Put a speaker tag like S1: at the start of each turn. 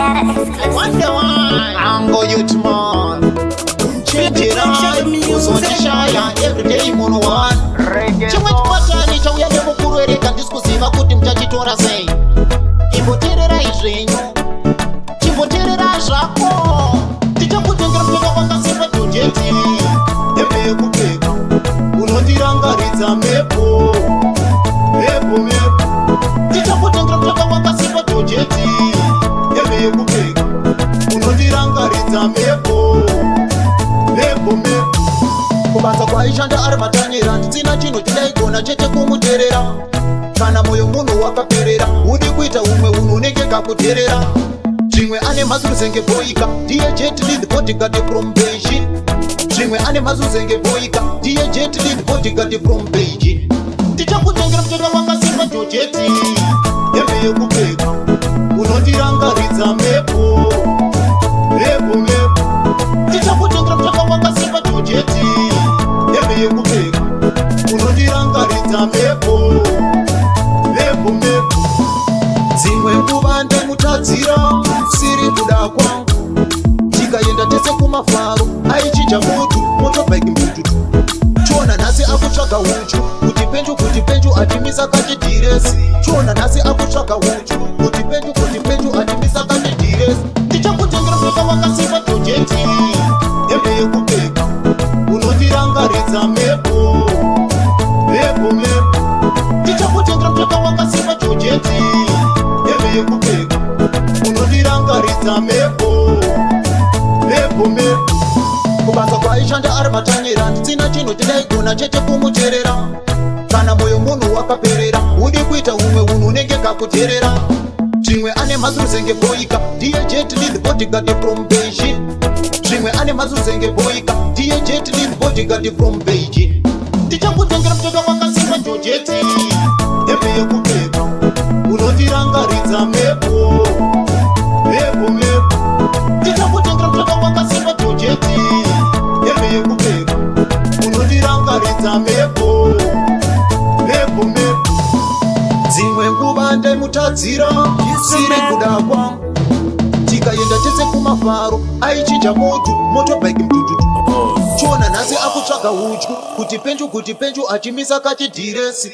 S1: Wonder why I'm go Yutman. Change it on, who's on the shire every day mono one. Chimwech patani chauya Yemubhero ereka ndisikuziva kuti mutachitora sei. Imboterera izvenyu, chimboterera zvako. Tichakutengera mtoka wakasimba jojeti. Hembe yekupfeka, unondirangaridza mepo. Mepo. Tichakutengera mtoka wakasimba jojeti. Hembe yekupfeka, unondirangaridza mepo. Kubanza kwaishanda ari matanyera ndisina chinhu chidaigona chete kumuteerera. Kana moyo munhu wakaperera udi kuita umwe unhu unenge kakuteerera. Zvimwe ane mazuruzenge boika ndiye jet lead bodyguard from Beijing. Zvimwe ane mazuruzenge boika ndiye jet lead bodyguard from Beijing. Tichakutengera mtoto wakasimba jojeti. Hembe yekupfeka, unondirangaridza mepo. Tichakutengera mtoto wakasimba jojeti. Hembe yekupfeka, unondirangaridza mepo. Dzimwe nguva ndemutadzira siri kuda kwangu. Tikaenda tese kumafaro aichija mutu motobike mtututu. Chiona nhasi akutsvaga uchu kuti penju atimisa kachidhiresi. Chiona nhasi akutsvaga uchu kuti penju atimisa kachidhiresi. Tichakutengera mtoto wakasimba jojeti. Hembe yekupfeka, unondirangaridza mepo. Tichakutengera mtoto wakasimba jojeti. Hembe yekupfeka, unondirangaridza mepo. Kubanza kwaishanda ari matanyera ndisina chinhu chidaigona chete kumuteerera. Kana moyo munhu wakaperera udi kuita umwe unhu unenge kakuteerera. Zvimwe ane mazuruzenge boika ndiye jet lead bodyguard from Beijing. Zvimwe ane mazuruzenge boika ndiye jet lead bodyguard from Beijing. Tichakutengera mtoto wakasimba jojeti. Hembe yekupfeka, unondirangaridza mepo. Tichakutengera mtoto wakasimba jojeti. Hembe yekupfeka, unondirangaridza mepo. Dzimwe nguva ndemutadzira siri kuda kwangu. Tikaenda tese kumafaro aichija mutu motobike mtututu. Chiona nhasi akutsvaga uchu kuti penju atimisa kachidhiresi.